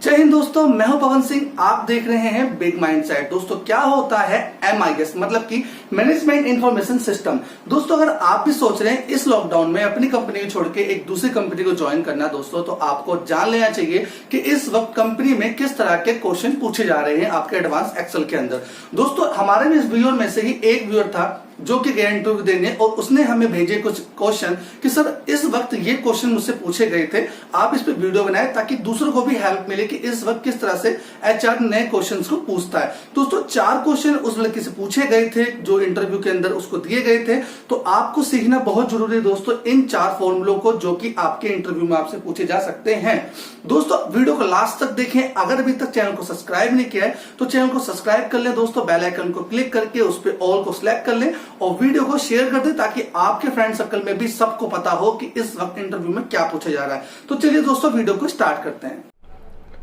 जय हिंद दोस्तों, मैं हूं पवन सिंह। आप देख रहे हैं बिग माइंडसेट। दोस्तों, क्या होता है MIS मतलब कि मैनेजमेंट इंफॉर्मेशन सिस्टम। दोस्तों, अगर आप भी सोच रहे हैं इस लॉकडाउन में अपनी कंपनी को छोड़ के एक दूसरी कंपनी को ज्वाइन करना दोस्तों, तो आपको जान लेना चाहिए कि इस वक्त कंपनी में किस तरह के क्वेश्चन पूछे जा रहे हैं आपके एडवांस एक्सेल के अंदर। दोस्तों, हमारे भी इस व्यूअर में से ही एक व्यूअर था जो कि गया इंटरव्यू देने, और उसने हमें भेजे कुछ क्वेश्चन कि सर इस वक्त ये क्वेश्चन मुझसे पूछे गए थे, आप इस पे वीडियो बनाए ताकि दूसरों को भी हेल्प मिले कि इस वक्त किस तरह से HR नए क्वेश्चंस को पूछता है। दोस्तों, 4 क्वेश्चन उस लड़की से पूछे गए थे जो इंटरव्यू के अंदर उसको दिए गए थे। तो आपको सीखना बहुत जरूरी है दोस्तों इन 4 फॉर्मूलों को जो कि आपके इंटरव्यू में आपसे पूछे जा सकते हैं। दोस्तों, वीडियो को लास्ट तक देखें। अगर अभी तक चैनल को सब्सक्राइब नहीं किया है तो चैनल को सब्सक्राइब कर ले दोस्तों, बेल आइकन को क्लिक करके उस पर ऑल को सिलेक्ट कर ले और वीडियो को शेयर कर दे ताकि आपके फ्रेंड सर्कल में भी सबको पता हो कि इस वक्त इंटरव्यू में क्या पूछा जा रहा है। तो चलिए दोस्तों, वीडियो को स्टार्ट करते हैं।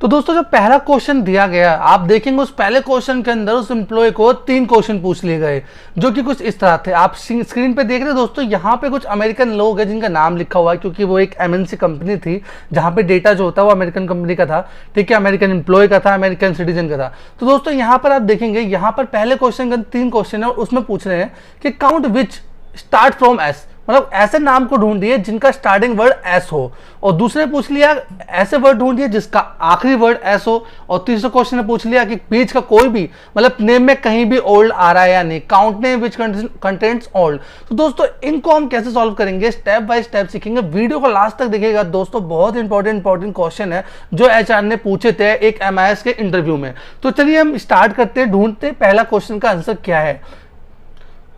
तो दोस्तों, जो पहला क्वेश्चन दिया गया, आप देखेंगे उस पहले क्वेश्चन के अंदर उस एम्प्लॉय को 3 क्वेश्चन पूछ लिए गए जो कि कुछ इस तरह थे। आप स्क्रीन पे देख रहे हैं दोस्तों, यहाँ पे कुछ अमेरिकन लोग हैं जिनका नाम लिखा हुआ है क्योंकि वो एक MNC कंपनी थी जहाँ पे डेटा जो होता है वो अमेरिकन कंपनी का था, ठीक है, अमेरिकन एम्प्लॉय का था, अमेरिकन सिटीजन का था। तो दोस्तों, यहाँ पर आप देखेंगे, यहाँ पर पहले क्वेश्चन के 3 क्वेश्चन है और उसमें पूछ रहे हैं कि count which start from S, मतलब ऐसे नाम को ढूंढिए जिनका स्टार्टिंग वर्ड एस हो। और दूसरे पूछ लिया ऐसे वर्ड ढूंढिए जिसका आखिरी वर्ड एस हो। और तीसरे क्वेश्चन ने पूछ लिया कि बीच का कोई भी, मतलब नेम में कहीं भी ओल्ड आ रहा है या नहीं, काउंट नेम विच कंटेंट्स ओल्ड। तो दोस्तों, इनको हम कैसे सॉल्व करेंगे, स्टेप बाय स्टेप सीखेंगे। वीडियो को लास्ट तक देखिएगा दोस्तों, बहुत इंपॉर्टेंट क्वेश्चन है जो HR ने पूछे थे एक MIS के इंटरव्यू में। तो चलिए हम स्टार्ट करते हैं, ढूंढते हैं पहला क्वेश्चन का आंसर क्या है।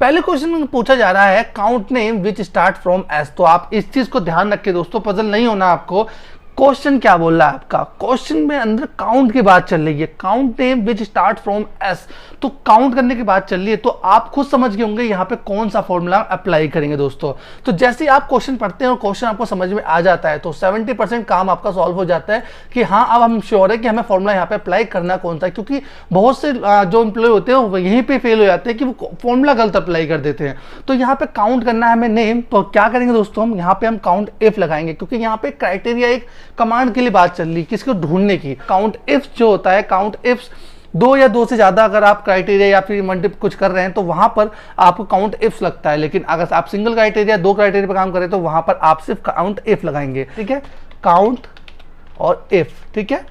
पहले क्वेश्चन में पूछा जा रहा है count name which start from S. तो आप इस चीज को ध्यान रखिए दोस्तों, पजल नहीं होना आपको। क्वेश्चन क्या बोल रहा है आपका, क्वेश्चन में अंदर काउंट की बात चल रही है, count name which start from S. तो काउंट करने की बात चल रही है, तो आप खुद समझ गए होंगे यहाँ पे कौन सा फॉर्मूला अप्लाई करेंगे दोस्तों। तो जैसे ही आप क्वेश्चन पढ़ते हैं और क्वेश्चन आपको समझ में आ जाता है तो 70% काम आपका सॉल्व हो जाता है कि हाँ, अब हम श्योर है कि हमें फॉर्मूला यहाँ पे अप्लाई करना कौन सा है। क्योंकि बहुत से जो एम्प्लॉय होते हैं वो यहीं पे फेल हो जाते हैं कि वो फॉर्मूला गलत अप्लाई कर देते हैं। तो यहाँ पे काउंट करना है हमें नेम, तो क्या करेंगे दोस्तों, हम यहाँ पे हम काउंट इफ लगाएंगे क्योंकि यहाँ पे क्राइटेरिया एक कमांड के लिए बात चल रही है, किसको ढूंढने की। काउंट इफ जो होता है, काउंट इफ्स 2 या 2 से ज्यादा अगर आप क्राइटेरिया या फिर मल्टीपल कुछ कर रहे हैं तो वहां पर आपको काउंट इफ्स लगता है। लेकिन अगर आप सिंगल क्राइटेरिया 2 क्राइटेरिया पर काम करें तो वहां पर आप सिर्फ काउंट इफ लगाएंगे, ठीक है, काउंट और इफ, ठीक है।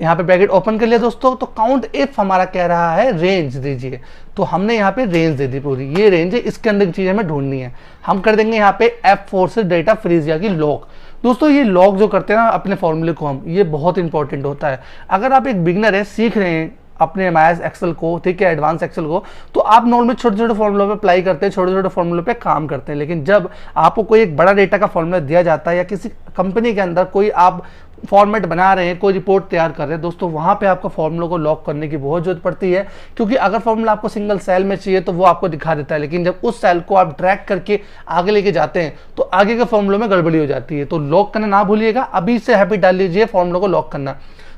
यहाँ पे ब्रैकेट ओपन कर लिया दोस्तों। तो काउंट इफ हमारा कह रहा है रेंज दीजिए, तो हमने यहाँ पे रेंज दे दी पूरी, ये रेंज है, इसके अंदर की चीज हमें ढूंढनी है। हम कर देंगे यहाँ पे F4 से डेटा फ्रीज या कि लॉक। दोस्तों, ये लॉक जो करते हैं ना अपने फॉर्मूले को हम, ये बहुत इंपॉर्टेंट होता है। अगर आप एक बिगनर है, सीख रहे हैं अपने MIS एक्सेल को, ठीक है, एडवांस एक्सेल को, तो आप नॉर्मली छोटे छोटे फॉर्मूलों पे अप्लाई करते हैं, छोटे छोटे फॉर्मूलों पे काम करते हैं। लेकिन जब आपको कोई एक बड़ा डेटा का फॉर्मूला दिया जाता है या किसी कंपनी के अंदर कोई आप फॉर्मेट बना रहे हैं, कोई रिपोर्ट तैयार कर रहे हैं दोस्तों, वहां पे आपको फॉर्मूलों को लॉक करने की बहुत जरूरत पड़ती है। क्योंकि अगर फॉर्मूला आपको सिंगल सेल में चाहिए तो वो आपको दिखा देता है, लेकिन जब उस सेल को आप ड्रैग करके आगे लेके जाते हैं तो आगे के फॉर्मूलों में गड़बड़ी हो जाती है। तो लॉक करना ना भूलिएगा, अभी से हैबिट डाल लीजिए फॉर्मूलों को लॉक करना।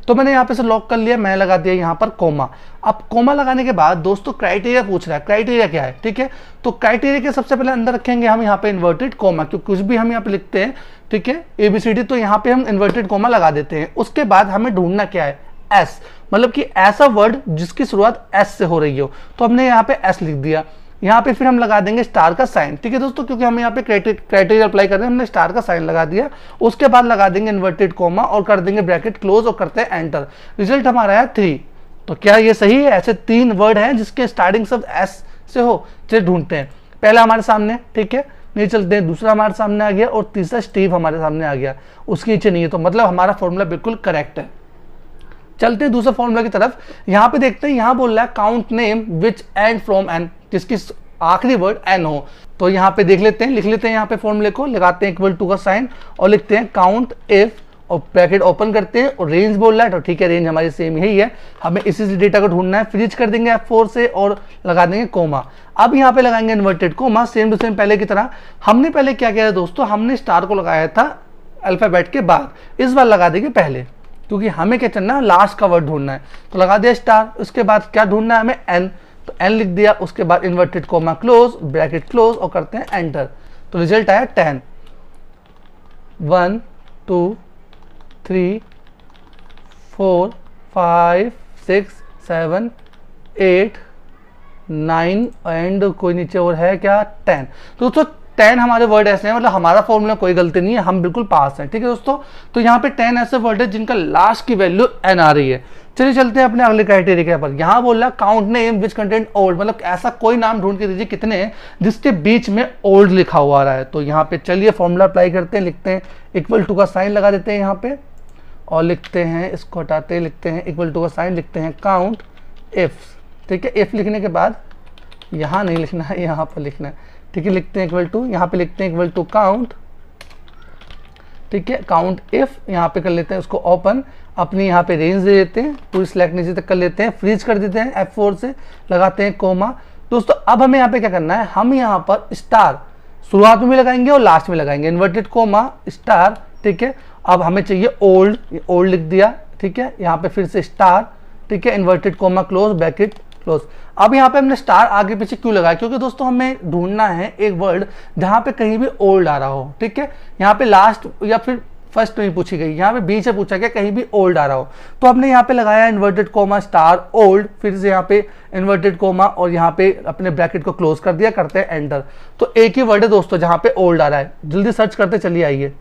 तो मैंने यहाँ पे से लॉक कर लिया, मैंने लगा दिया यहाँ पर कोमा। अब कोमा लगाने के बाद दोस्तों क्राइटेरिया पूछ रहा है, क्राइटेरिया क्या है, ठीक है। तो क्राइटेरिया के सबसे पहले अंदर रखेंगे हम यहाँ पे इन्वर्टेड कोमा, क्योंकि कुछ भी हम यहाँ पे लिखते हैं, ठीक है, ABCD, तो यहाँ पे हम इन्वर्टेड कोमा लगा देते हैं। उसके बाद हमें ढूंढना क्या है, एस, मतलब कि ऐसा वर्ड जिसकी शुरुआत एस से हो रही हो। तो हमने यहाँ पे एस लिख दिया। यहाँ पे फिर हम लगा देंगे स्टार का साइन, ठीक है दोस्तों, क्योंकि हम यहाँ पे क्राइटेरिया अप्लाई कर रहे हैं, हमने स्टार का साइन लगा दिया। उसके बाद लगा देंगे इन्वर्टेड कोमा और कर देंगे ब्रैकेट क्लोज और करते हैं एंटर। रिजल्ट हमारा है 3। तो क्या ये सही है? ऐसे 3 वर्ड हैं जिसके स्टार्टिंग शब्द एस से हो। चलिए ढूंढते हैं। पहला हमारे सामने, ठीक है, नहीं चलते हैं, दूसरा हमारे सामने आ गया और तीसरा स्टीव हमारे सामने आ गया, उसके नीचे नहीं है, तो मतलब हमारा फॉर्मूला बिल्कुल करेक्ट है। चलते हैं दूसरे फॉर्मूला की तरफ। यहाँ पे देखते हैं, यहाँ बोल रहा है count name which end from N, जिसकी आखिरी वर्ड एन हो। तो यहाँ पे देख लेते हैं, लिख लेते हैं यहाँ पे फॉर्मूले को, लगाते हैं इक्वल टू का साइन और लिखते हैं काउंट इफ और ब्रैकेट ओपन करते हैं और रेंज बोल रहा है, तो ठीक है, रेंज हमारी सेम यही है, हमें इसी से डेटा को ढूंढना है। फ्रीज कर देंगे F4 से और लगा देंगे कोमा। अब यहाँ पे लगाएंगे inverted comma, same to same पहले की तरह। हमने पहले क्या किया दोस्तों, हमने स्टार को लगाया था अल्फाबेट के बाद, इस बार लगा देंगे पहले, क्योंकि हमें क्या करना है, लास्ट का वर्ड ढूंढना है। तो लगा दिया स्टार, उसके बाद क्या ढूंढना है हमें, एन, तो एन लिख दिया। उसके बाद inverted coma close, bracket close और करते हैं एंटर। तो रिजल्ट आया 10। 1 2 3 4 5 6 7 8 9 एंड कोई नीचे और है क्या 10। तो दोस्तों 10 हमारे वर्ड ऐसे हैं, मतलब हमारा फॉर्मूला कोई गलती नहीं है, हम बिल्कुल पास हैं, ठीक है दोस्तों। तो यहाँ पे 10 ऐसे वर्ड है जिनका लास्ट की वैल्यू n आ रही है। चलिए चलते हैं अपने अगले क्राइटेरिया पर। यहाँ बोल रहा काउंट नेम विच कंटेंट ओल्ड, मतलब ऐसा कोई नाम ढूंढ के दीजिए कितने हैं जिसके बीच में ओल्ड लिखा हुआ आ रहा है। तो यहाँ पे चलिए फॉर्मूला अप्लाई करते हैं, लिखते हैं इक्वल टू का साइन लगा देते हैं यहाँ पे और लिखते हैं, इसको हटाते हैं, लिखते हैं इक्वल टू का साइन, लिखते हैं काउंट इफ, ठीक है। इफ लिखने के बाद यहाँ नहीं लिखना है, यहाँ पर लिखना है, ठीक है। लिखते हैं इक्वल टू, यहाँ पे लिखते हैं इक्वल टू काउंट, ठीक है, काउंट इफ, यहाँ पे कर लेते हैं उसको ओपन, अपनी यहाँ पे रेंज दे देते हैं, पूरी सिलेक्ट नीचे तक कर लेते हैं, फ्रीज कर देते हैं F4 से, लगाते हैं कोमा। दोस्तों अब हमें यहाँ पे क्या करना है, हम यहाँ पर स्टार शुरुआत में भी लगाएंगे और लास्ट में लगाएंगे, इन्वर्टेड कोमा स्टार, ठीक है। अब हमें चाहिए ओल्ड, ओल्ड लिख दिया, ठीक है। यहाँ पे फिर से स्टार, ठीक है, inverted coma close bracket close. अब यहाँ पे हमने स्टार आगे पीछे क्यों लगाया, क्योंकि दोस्तों हमें ढूंढना है एक वर्ड जहाँ पे कहीं भी ओल्ड आ रहा हो, ठीक है। यहाँ पे लास्ट या फिर फर्स्ट नहीं पूछी गई, यहाँ पे बीच से पूछा गया कहीं भी ओल्ड आ रहा हो, तो हमने यहाँ पे लगाया इन्वर्टेड कोमा स्टार ओल्ड, फिर से यहाँ पे इन्वर्टेड कोमा और यहाँ पे अपने ब्रैकेट को क्लोज कर दिया, करते हैं एंटर। तो एक ही वर्ड है दोस्तों जहाँ पे ओल्ड आ रहा है, जल्दी सर्च करते चलिए, आइए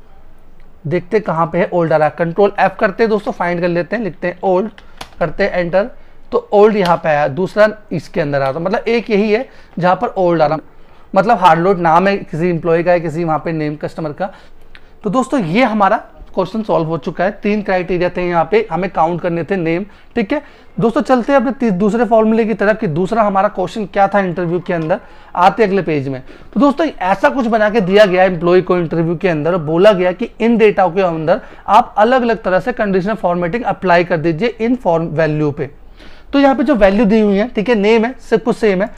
देखते कहाँ पे है ओल्ड आ रहा है। कंट्रोल F करते हैं दोस्तों, फाइंड कर लेते हैं, लिखते हैं ओल्ड, करते हैं एंटर। तो ओल्ड यहाँ पे आया, दूसरा इसके अंदर आ रहा, मतलब एक यही है जहाँ पर ओल्ड आ रहा, मतलब हार्डलोड नाम है किसी इंप्लॉय का है, किसी वहाँ पे नेम कस्टमर का। तो दोस्तों ये हमारा क्वेश्चन सॉल्व हो चुका है। 3 क्राइटेरिया थे यहाँ पे, हमें काउंट करने थे नेम, ठीक है। दोस्तों चलते हैं अपने दूसरे फॉर्मूले की तरफ कि दूसरा हमारा क्वेश्चन क्या था इंटरव्यू के अंदर, आते अगले पेज में। तो दोस्तों ऐसा कुछ बना के दिया गया एम्प्लॉय को इंटरव्यू के अंदर, बोला गया कि इन डेटा के अंदर आप अलग अलग तरह से कंडीशनल फॉर्मेटिंग अप्लाई कर दीजिए इन फॉर्म वैल्यू पे। तो यहाँ पे जो वैल्यू दी हुई है, ठीक है, नेम है, सब कुछ सेम है,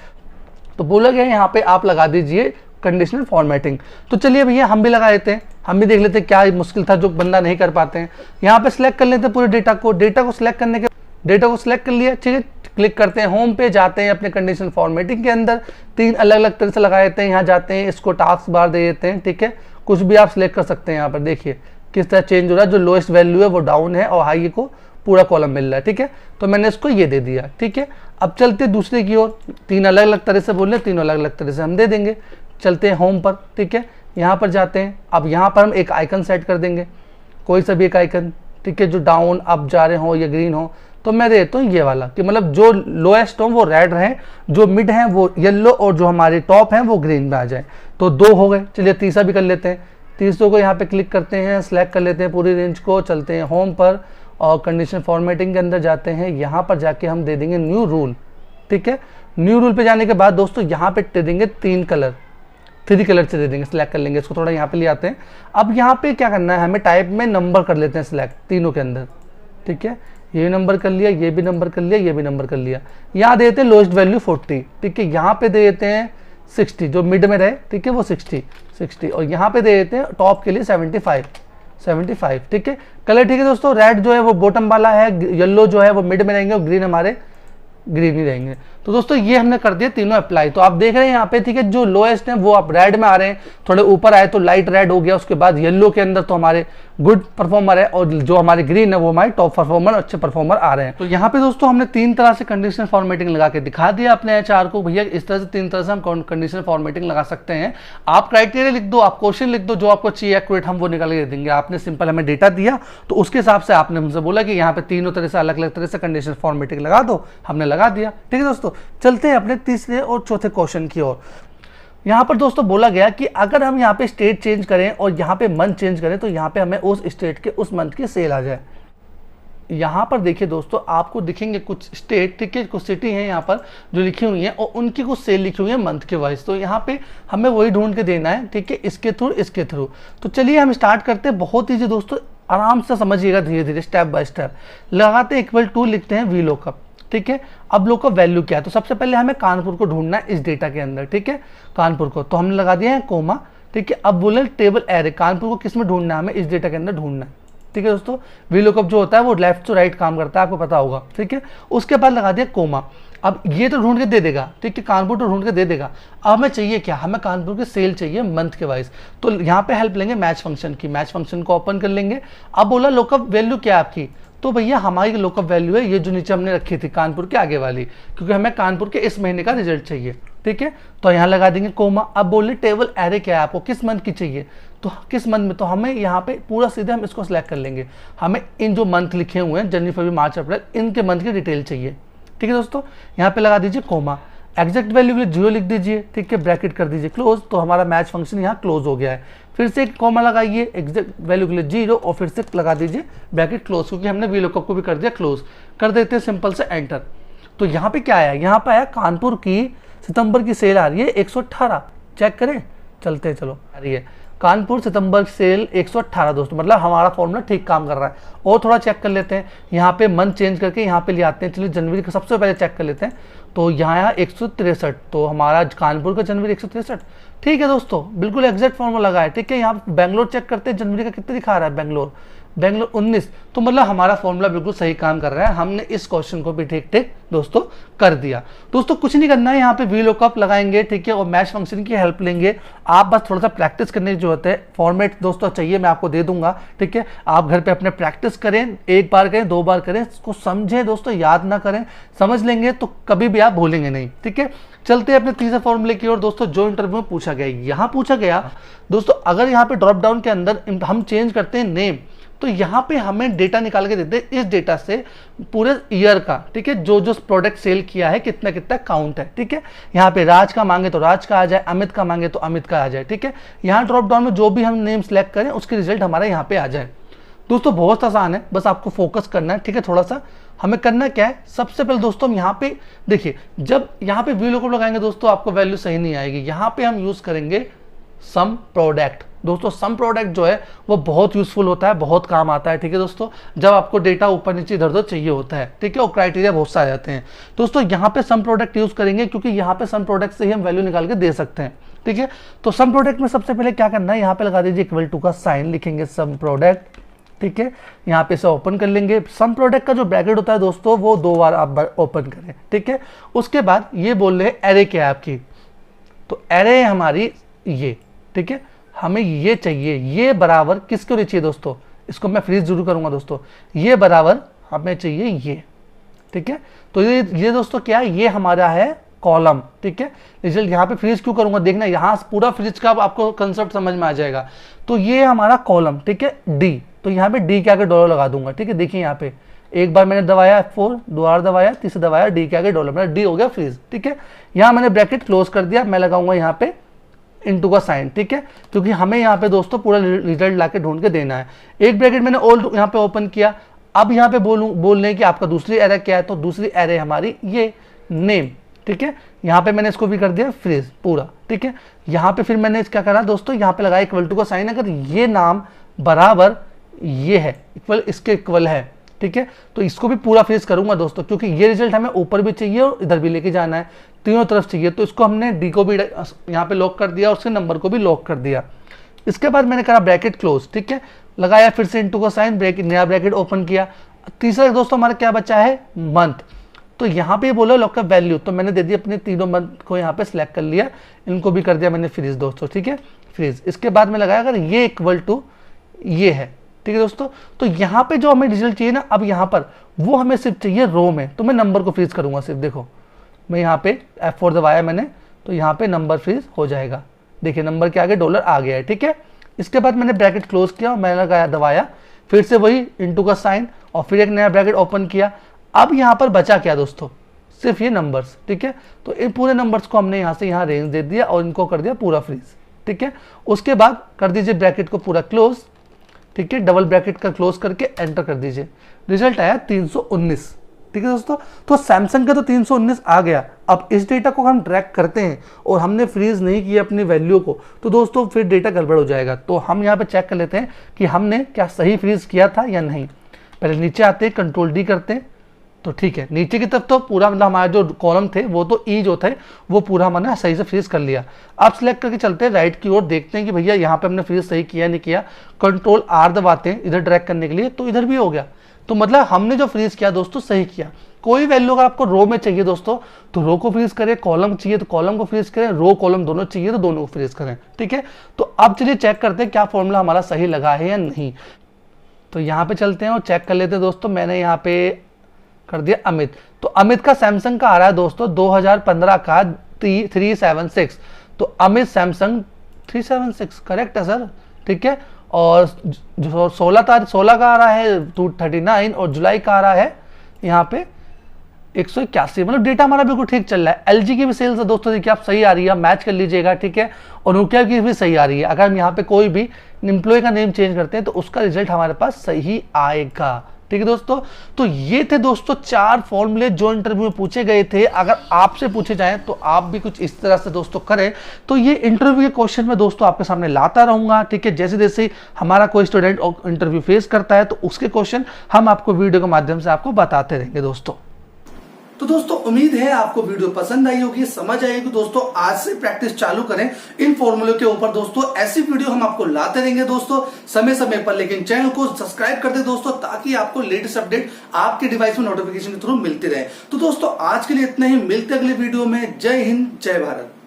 तो बोला गया यहाँ पे आप लगा दीजिए कंडीशनल फॉर्मेटिंग। तो चलिए भैया हम भी लगा देते हैं, हम भी देख लेते हैं क्या मुश्किल था जो बंदा नहीं कर पाते हैं। यहाँ पे सिलेक्ट कर लेते हैं पूरे डेटा को, डेटा को सिलेक्ट करने के डेटा को सिलेक्ट कर लिया, ठीक है, क्लिक करते हैं होम पे, जाते हैं अपने कंडीशनल फॉर्मेटिंग के अंदर, 3 अलग अलग तरह से लगा देते हैं। यहाँ जाते हैं, इसको टास्क बार दे देते हैं, ठीक है, कुछ भी आप सिलेक्ट कर सकते हैं। यहाँ पर देखिए किस तरह चेंज हो रहा है, जो लोएस्ट वैल्यू है वो डाउन है और हाई को पूरा कॉलम मिल रहा है, ठीक है। तो मैंने इसको ये दे दिया, ठीक है। अब चलते दूसरे की ओर, 3 अलग अलग तरह से बोल रहे हैं, 3 अलग अलग तरह से हम दे देंगे। चलते हैं होम पर, ठीक है, यहाँ पर जाते हैं। अब यहाँ पर हम एक आइकन सेट कर देंगे, कोई सा भी एक आइकन, ठीक है, जो डाउन अप जा रहे हो या ग्रीन हो। तो मैं देता हूँ ये वाला, कि मतलब जो लोएस्ट हो वो रेड रहे, जो मिड है वो येलो और जो हमारे टॉप हैं वो ग्रीन में आ जाए। तो 2 हो गए। चलिए तीसरा भी कर लेते हैं। तीसरे को यहाँ पे क्लिक करते हैं, सेलेक्ट कर लेते हैं पूरी रेंज को, चलते हैं होम पर और कंडीशन फॉर्मेटिंग के अंदर जाते हैं। यहाँ पर जाके हम दे देंगे न्यू रूल, ठीक है। न्यू रूल पे जाने के बाद दोस्तों यहाँ पे दे देंगे 3 कलर, 3 कलर से दे देंगे, सिलेक्ट कर लेंगे इसको, थोड़ा यहाँ पे ले आते हैं। अब यहाँ पे क्या करना है, हमें टाइप में नंबर कर लेते हैं सिलेक्ट तीनों के अंदर, ठीक है। ये नंबर कर लिया, ये भी नंबर कर लिया, ये भी नंबर कर लिया। यहाँ देते हैं लोएस्ट वैल्यू 40, ठीक है। यहाँ पे दे देते हैं 60, जो मिड में रहे, ठीक है, वो 60 और यहाँ पे दे देते हैं टॉप के लिए 75, ठीक है। कलर ठीक है दोस्तों, रेड जो है वो बॉटम वाला है, येलो जो है वो मिड में रहेंगे और ग्रीन हमारे ग्रीन ही रहेंगे। तो दोस्तों ये हमने कर दिया तीनों अप्लाई। तो आप देख रहे हैं यहाँ पे, ठीक है, जो लोएस्ट है वो आप रेड में आ रहे हैं, थोड़े ऊपर आए तो लाइट रेड हो गया, उसके बाद येलो के अंदर तो हमारे गुड परफॉर्मर है और जो हमारे ग्रीन है वो हमारे टॉप परफॉर्मर, अच्छे परफॉर्मर आ रहे हैं। तो यहाँ पे दोस्तों हमने 3 तरह से कंडीशनल फॉर्मेटिंग लगा के दिखा दिया अपने HR को, भैया इस तरह से 3 तरह से हम कंडीशनल फॉर्मेटिंग लगा सकते हैं। आप क्राइटेरिया लिख दो, आप क्वेश्चन लिख दो, जो आपको चाहिए एक्यूरेट हम वो निकाल के दे देंगे। आपने सिंपल हमें डेटा दिया तो उसके हिसाब से आपने हमसे बोला कि यहाँ पे तीनों तरह से अलग अलग तरह से कंडीशनल फॉर्मेटिंग लगा दो, हमने लगा दिया, ठीक है दोस्तों। चलते हैं अपने तीसरे और चौथे क्वेश्चन की ओर। यहाँ पर दोस्तों बोला गया कि अगर हम यहाँ पे स्टेट चेंज करें और यहाँ पे मंथ चेंज करें तो यहाँ पे हमें उस स्टेट के उस मंथ की सेल आ जाए। यहाँ पर देखिए दोस्तों, आपको दिखेंगे कुछ स्टेट, ठीक है, कुछ सिटी हैं यहाँ पर जो लिखी हुई हैं और उनकी कुछ सेल लिखी हुई है मंथ के वाइज। तो यहाँ पे हमें वही ढूंढ के देना है, ठीक है, इसके थ्रू। तो चलिए हम स्टार्ट करते हैं। बहुत ईजी दोस्तों, आराम से समझिएगा, धीरे धीरे स्टेप बाय स्टेप। लगाते हैं इक्वल टू, लिखते हैं वी लुकअप, ठीक है। अब लुकअप वैल्यू क्या है, तो सबसे पहले हमें कानपुर को ढूंढना है इस डेटा के अंदर, ठीक है, कानपुर को। तो हमने लगा दिया है कोमा, ठीक है। अब बोले टेबल एरे, कानपुर को किस में ढूंढना है, हमें इस डेटा के अंदर ढूंढना है, ठीक है दोस्तों। वी लुकअप जो होता है वो लेफ्ट टू राइट काम करता है, आपको पता होगा, ठीक है। उसके बाद लगा दिया कोमा। अब ये तो ढूंढ के दे देगा, ठीक है, कानपुर तो ढूंढ के दे देगा। अब हमें चाहिए क्या, हमें कानपुर की सेल चाहिए मंथ के वाइज। तो यहाँ पे हेल्प लेंगे मैच फंक्शन की, मैच फंक्शन को ओपन कर लेंगे। अब बोला लुकअप वैल्यू क्या है आपकी, तो भैया हमारी लोकअप वैल्यू है ये जो नीचे हमने रखी थी कानपुर के आगे वाली, क्योंकि हमें कानपुर के इस महीने का रिजल्ट चाहिए। ठीक है, तो यहाँ लगा देंगे कोमा। अब बोले टेबल एरे क्या है, आपको किस मंथ की चाहिए, तो किस मंथ में, तो हमें यहाँ पे पूरा सीधे हम इसको सिलेक्ट कर लेंगे। हमें इन जो मंथ लिखे हुए हैं जनवरी फरवरी मार्च अप्रैल, इनके मंथ की डिटेल चाहिए। ठीक है दोस्तों, यहाँ पे लगा दीजिए कोमा, एग्जैक्ट वैल्यू के लिए 0 लिख दीजिए। ठीक है, ब्रैकेट कर दीजिए क्लोज, तो हमारा मैच फंक्शन यहाँ क्लोज हो गया है। फिर से एक कॉमा लगाइए, एग्जैक्ट वैल्यू के लिए 0 और फिर से लगा दीजिए ब्रैकेट क्लोज, क्योंकि हमने वीलॉकअप को भी कर दिया क्लोज। कर देते हैं सिंपल से एंटर। तो यहाँ पे क्या आया, यहाँ पे आया कानपुर की सितंबर की सेल आ रही है 118। चेक करें, चलते चलो, आ रही है कानपुर सितंबर सेल 118 दोस्तों, मतलब हमारा फॉर्मूला ठीक काम कर रहा है। और थोड़ा चेक कर लेते हैं, यहाँ पे मंथ चेंज करके यहाँ पे ले आते हैं। चलिए जनवरी का सबसे पहले चेक कर लेते हैं, तो यहाँ 163, तो हमारा कानपुर का जनवरी 163। ठीक है दोस्तों, बिल्कुल एग्जैक्ट फॉर्मूला लगा है। ठीक है, यहाँ बेंगलोर चेक करते हैं, जनवरी का कितना दिखा रहा है, बेंगलोर 19, तो मतलब हमारा फॉर्मूला बिल्कुल सही काम कर रहा है। हमने इस क्वेश्चन को भी ठीक ठीक दोस्तों कर दिया। दोस्तों कुछ नहीं करना है, यहाँ पे वीलॉकअप लगाएंगे। ठीक है, और मैच फंक्शन की हेल्प लेंगे। आप बस थोड़ा सा प्रैक्टिस करने की जरूरत है। फॉर्मेट दोस्तों चाहिए, मैं आपको दे दूंगा। ठीक है, आप घर पे अपने प्रैक्टिस करें, 1 बार करें 2 बार करें, इसको समझें दोस्तों, याद ना करें। समझ लेंगे तो कभी भी आप भूलेंगे नहीं। ठीक है, चलते हैं अपने तीसरे फॉर्मूले की ओर दोस्तों, जो इंटरव्यू में पूछा गया। यहाँ पूछा गया दोस्तों, अगर यहाँ पे ड्रॉप डाउन के अंदर हम चेंज करते हैं नेम, तो यहाँ पे हमें डेटा निकाल के देते हैं। इस डेटा से पूरे ईयर का, ठीक है, जो जो प्रोडक्ट सेल किया है कितना कितना काउंट है। ठीक है, यहाँ पे राज का मांगे तो राज का आ जाए, अमित का मांगे तो अमित का आ जाए। ठीक है, यहाँ ड्रॉप डाउन में जो भी हम नेम सेलेक्ट करें उसकी रिजल्ट हमारा यहाँ पे आ जाए। दोस्तों बहुत आसान है, बस आपको फोकस करना है। ठीक है, थोड़ा सा हमें करना क्या है, सबसे पहले दोस्तों हम यहाँ पे देखिए, जब यहाँ पे वीलॉकअप लगाएंगे दोस्तों आपको वैल्यू सही नहीं आएगी। यहाँ पे हम यूज करेंगे सम प्रोडक्ट। दोस्तों सम प्रोडक्ट जो है वो बहुत यूजफुल होता है, बहुत काम आता है। ठीक है दोस्तों, जब आपको डेटा ऊपर नीचे इधर उधर चाहिए होता है। ठीक है, और क्राइटेरिया बहुत सारे आते हैं। दोस्तों यहाँ पे सम प्रोडक्ट यूज करेंगे, क्योंकि यहाँ पे सम प्रोडक्ट से ही हम वैल्यू निकाल के दे सकते हैं। ठीक है, तो सम प्रोडक्ट में सबसे पहले क्या करना है, यहाँ पे लगा दीजिए इक्वल टू का साइन, लिखेंगे सम प्रोडक्ट। ठीक है, यहाँ पे से ओपन कर लेंगे। सम प्रोडक्ट का जो ब्रैकेट होता है दोस्तों वो 2 बार आप ओपन करें। ठीक है, उसके बाद ये बोल रहे एरे क्या है आपकी, तो एरे हमारी ये। ठीक है, हमें ये चाहिए, ये बराबर किसको नहीं चाहिए दोस्तों, इसको मैं फ्रीज जरूर करूंगा दोस्तों, ये बराबर हमें चाहिए ये। ठीक है, तो ये दोस्तों क्या है, ये हमारा है कॉलम। ठीक है, रिजल्ट यहाँ पे फ्रीज क्यों करूंगा, देखना यहाँ पूरा फ्रीज का आपको कंसेप्ट समझ में आ जाएगा। तो ये हमारा कॉलम, ठीक है, डी, तो यहाँ पे डी के आगे डॉलर लगा दूंगा। ठीक है, देखिए यहाँ पे एक बार मैंने दबाया F4, 2 बार दबाया, तीसरा दबाया, डी के आगे डॉलर, मेरा डी हो गया फ्रीज। ठीक है, यहाँ मैंने ब्रैकेट क्लोज कर दिया, मैं लगाऊंगा यहाँ पे इनटू का साइन। ठीक है, क्योंकि हमें यहाँ पे दोस्तों पूरा रिजल्ट लाके ढूंढ के देना है। एक ब्रैकेट मैंने ओल्ड यहाँ पे ओपन किया। अब यहाँ पे बोल रहे कि आपका दूसरी एरे क्या है, तो दूसरी एरे हमारी ये नेम। ठीक है, यहाँ पे मैंने इसको भी कर दिया फ्रीज पूरा। ठीक है, यहाँ पे फिर मैंने क्या करा दोस्तों, यहाँ पे लगाया इक्वल टू का साइन। अगर ये नाम बराबर ये है, इक्वल इसके इक्वल है, ठीक है, तो इसको भी पूरा फ्रीज करूंगा दोस्तों, क्योंकि ये रिजल्ट हमें ऊपर भी चाहिए और इधर भी लेके जाना है, तीनों तरफ चाहिए। तो इसको हमने डी को भी यहाँ पे लॉक कर दिया और उसके नंबर को भी लॉक कर दिया। इसके बाद मैंने करा ब्रैकेट क्लोज। ठीक है, लगाया फिर से इनटू का साइन, ब्रैकेट नया ब्रैकेट ओपन किया। तीसरा दोस्तों हमारा क्या बचा है, मंथ, तो यहाँ पे बोलो लॉकअप वैल्यू, तो मैंने दे दी अपने तीनों मंथ को यहाँ पे सिलेक्ट कर लिया, इनको भी कर दिया मैंने फ्रीज दोस्तों। ठीक है, फ्रीज। इसके बाद में लगाया अगर ये इक्वल टू ये है, ठीक है दोस्तों, तो यहाँ पे जो हमें रिजल्ट चाहिए ना, अब यहाँ पर वो हमें सिर्फ चाहिए रो में, तो मैं नंबर को फ्रीज करूंगा सिर्फ। देखो मैं यहाँ पे F4 दबाया मैंने, तो यहाँ पे नंबर फ्रीज हो जाएगा। देखिए नंबर के आगे डॉलर आ गया है। ठीक है, इसके बाद मैंने ब्रैकेट क्लोज किया और मैंने लगाया दबाया, फिर से वही इनटू का साइन और फिर एक नया ब्रैकेट ओपन किया। अब यहाँ पर बचा क्या दोस्तों, सिर्फ ये नंबर्स। ठीक है, तो इन पूरे नंबर्स को हमने यहाँ से यहाँ रेंज दे दिया और इनको कर दिया पूरा फ्रीज। ठीक है, उसके बाद कर दीजिए ब्रैकेट को पूरा क्लोज। ठीक है, डबल ब्रैकेट का क्लोज करके एंटर कर दीजिए। रिजल्ट आया 319। ठीक है दोस्तों, तो सैमसंग का तो 319 आ गया। अब इस डेटा को हम ट्रैक करते हैं और हमने फ्रीज नहीं किया अपनी वैल्यू को, तो दोस्तों फिर डेटा गड़बड़ हो जाएगा। तो हम यहाँ पे चेक कर लेते हैं कि हमने क्या सही फ्रीज किया था या नहीं। पहले नीचे आते हैं, कंट्रोल डी करते हैं, तो ठीक है, नीचे की तरफ तो पूरा मतलब हमारे जो कॉलम थे वो तो ई जो थे वो पूरा हमने सही से फ्रीज कर लिया। अब सिलेक्ट करके चलते हैं राइट की ओर, देखते हैं कि भैया यहाँ पे हमने फ्रीज सही किया नहीं किया। कंट्रोल आर दबाते हैं इधर ड्रैग करने के लिए, तो इधर भी हो गया। तो मतलब हमने जो फ्रीज किया दोस्तों सही किया। कोई वैल्यू अगर आपको रो में चाहिए दोस्तों तो रो को फ्रीज करें, कॉलम चाहिए तो कॉलम को फ्रीज करें, रो कॉलम दोनों चाहिए तो दोनों को फ्रीज करें। ठीक है, तो अब चलिए चेक करते हैं क्या फॉर्मूला हमारा सही लगा है या नहीं। तो यहाँ पे चलते हैं और चेक कर लेते हैं दोस्तों। मैंने यहाँ पे कर दिया अमित। तो अमित का सैमसंग का आ रहा है दोस्तों 2015 का 376। तो अमित सैमसंग 376 करेक्ट है सर, ठीक है। और जो 16 का आ रहा है 239 और जुलाई का आ रहा है यहाँ पे 181। मतलब डेटा हमारा बिल्कुल ठीक चल रहा है। एलजी की भी सेल्स है दोस्तों, देखिए आप सही आ रही है, मैच कर लीजिएगा, ठीक है। और नोकिया की भी सही आ रही है। अगर हम यहाँ पे कोई भी एम्प्लॉय का नेम चेंज करते हैं तो उसका रिजल्ट हमारे पास सही आएगा, ठीक है दोस्तों। तो ये थे दोस्तों 4 फॉर्मूले जो इंटरव्यू में पूछे गए थे। अगर आपसे पूछे जाएं तो आप भी कुछ इस तरह से दोस्तों करें। तो ये इंटरव्यू के क्वेश्चन में दोस्तों आपके सामने लाता रहूंगा, ठीक है। जैसे जैसे हमारा कोई स्टूडेंट इंटरव्यू फेस करता है तो उसके क्वेश्चन हम आपको वीडियो के माध्यम से आपको बताते रहेंगे दोस्तों। तो दोस्तों उम्मीद है आपको वीडियो पसंद आई होगी, समझ आएगी दोस्तों। आज से प्रैक्टिस चालू करें इन फॉर्मूलों के ऊपर दोस्तों। ऐसी वीडियो हम आपको लाते रहेंगे दोस्तों समय समय पर। लेकिन चैनल को सब्सक्राइब कर दे दोस्तों, ताकि आपको लेटेस्ट अपडेट आपके डिवाइस में नोटिफिकेशन के थ्रू मिलती रहे। तो दोस्तों आज के लिए इतना ही, मिलते अगले वीडियो में। जय हिंद, जय भारत।